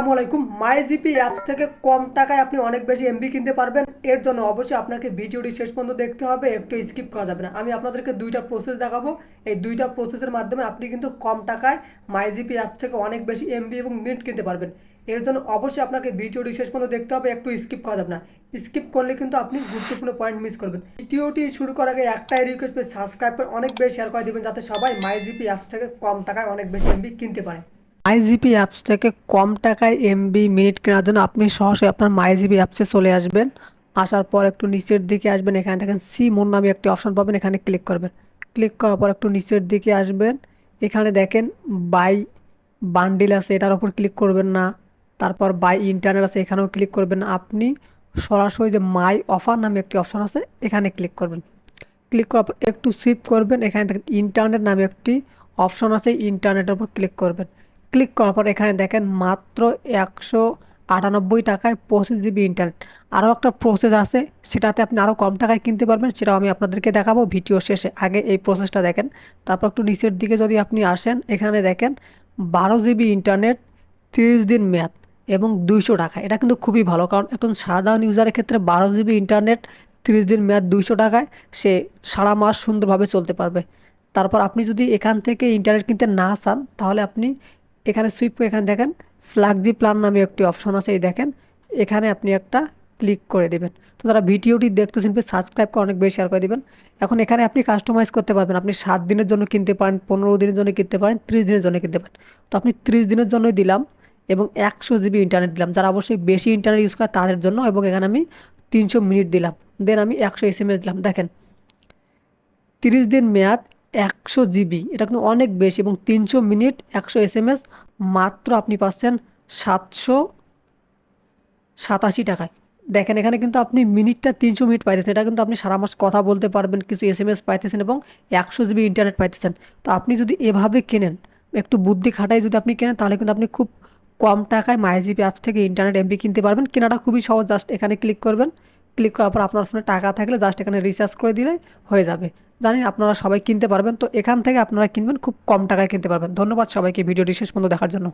আসসালামু আলাইকুম। MyGP apps থেকে কম টাকায় আপনি অনেক বেশি এমবি কিনতে পারবেন। এর জন্য অবশ্যই আপনাকে ভিডিওটি শেষ পর্যন্ত দেখতে হবে, একটু স্কিপ করা যাবে না। আমি আপনাদেরকে দুইটা প্রসেস দেখাবো। এই দুইটা প্রসেসের মাধ্যমে আপনি কিন্তু কম টাকায় মাইজিপি অ্যাপস থেকে অনেক বেশি এমবি এবং মিনিট কিনতে পারবেন। এর জন্য অবশ্যই আপনাকে ভিডিওটি শেষ পর্যন্ত দেখতে হবে, একটু স্কিপ করা যাবে না। স্কিপ করলে কিন্তু আপনি গুরুত্বপূর্ণ পয়েন্ট মিস করবেন। ভিডিওটি শুরু করার আগে একটাই রিকোয়েস্ট, সাবস্ক্রাইব করে অনেক বেশি শেয়ার করে দেবেন, যাতে সবাই মাইজিপি অ্যাপস থেকে কম টাকায় অনেক বেশি এমবি কিনতে পারে। মাইজিপি অ্যাপস থেকে কম টাকায় এমবি মিনিট কেনার জন্য আপনি সরাসরি আপনার মাইজিপি অ্যাপসে চলে আসবেন। আসার পর একটু নিচের দিকে আসবেন, এখানে দেখেন সি মোর নামে একটি অপশন পাবেন, এখানে ক্লিক করবেন। ক্লিক করার পর একটু নিচের দিকে আসবেন, এখানে দেখেন বাই বান্ডিল আছে, এটার উপর ক্লিক করবেন না। তারপর বাই ইন্টারনেট আছে, এখানেও ক্লিক করবেন না। আপনি সরাসরি যে মাই অফার নামে একটি অপশন আছে, এখানে ক্লিক করবেন। ক্লিক করার পর একটু সুইপ করবেন, এখানে দেখেন ইন্টারনেট নামে একটি অপশন আছে, ইন্টারনেটের উপর ক্লিক করবেন। ক্লিক করার পর এখানে দেখেন মাত্র 198 টাকায় 25 জিবি ইন্টারনেট। আরও একটা প্রসেস আছে, সেটাতে আপনি আরও কম টাকায় কিনতে পারবেন, সেটাও আমি আপনাদেরকে দেখাবো ভিডিও শেষে। আগে এই প্রসেসটা দেখেন। তারপর একটু নিচের দিকে যদি আপনি আসেন, এখানে দেখেন 12 জিবি ইন্টারনেট, 30 দিন মেয়াদ এবং 200 টাকা। এটা কিন্তু খুবই ভালো, কারণ একজন সাধারণ ইউজারের ক্ষেত্রে 12 জিবি ইন্টারনেট, 30 দিন মেয়াদ, 200 টাকায় সে সারা মাস সুন্দরভাবে চলতে পারবে। তারপর আপনি যদি এখান থেকে ইন্টারনেট কিনতে না চান, তাহলে আপনি এখানে সুইপ করে এখানে দেখেন ফ্ল্যাক্সি প্ল্যান নামে একটি অপশন আছে, এই দেখেন এখানে আপনি একটা ক্লিক করে দেবেন। তো যারা ভিডিওটি দেখতেছেন প্লিজ সাবস্ক্রাইব করে অনেক বেশি শেয়ার করে দেবেন। এখন এখানে আপনি কাস্টমাইজ করতে পারবেন, আপনি 7 দিনের জন্য কিনতে পারেন, 15 দিনের জন্য কিনতে পারেন, 30 দিনের জন্য কিনতে পারেন। তো আপনি 30 দিনের জন্যই দিলাম এবং 100 জিবি ইন্টারনেট দিলাম, যারা অবশ্যই বেশি ইন্টারনেট ইউজ করে তাদের জন্য। এবং এখানে আমি 300 মিনিট দিলাম, দেন আমি 100 এসএমএস দিলাম। দেখেন 30 দিন মেয়াদ, 100 জিবি, এটা কিন্তু অনেক বেশি, এবং 300 মিনিট, 100 এসএমএস, মাত্র আপনি পাচ্ছেন 787 টাকায়। দেখেন এখানে কিন্তু আপনি মিনিটটা 300 মিনিট পাইতেছেন, এটা কিন্তু আপনি সারা মাস কথা বলতে পারবেন, কিছু এসএমএস পাইতেছেন এবং 100 জিবি ইন্টারনেট পাইতেছেন। তো আপনি যদি এভাবে কেনেন, একটু বুদ্ধি খাটাই যদি আপনি কেনেন, তাহলে কিন্তু আপনি খুব কম টাকায় মাইজিপি অ্যাপস থেকে ইন্টারনেট এমবি কিনতে পারবেন। কেনাটা খুবই সহজ, জাস্ট এখানে ক্লিক করবেন। ক্লিক করার পর আপনার ফোনে টাকা থাকলে জাস্ট এখানে রিচার্জ করে দিলে হয়ে যাবে। জানি আপনারা সবাই কিনতে পারবেন, তো এখান থেকে আপনারা কিনবেন, খুব কম টাকায় কিনতে পারবেন। ধন্যবাদ সবাইকে ভিডিওটি শেষ পর্যন্ত দেখার জন্য।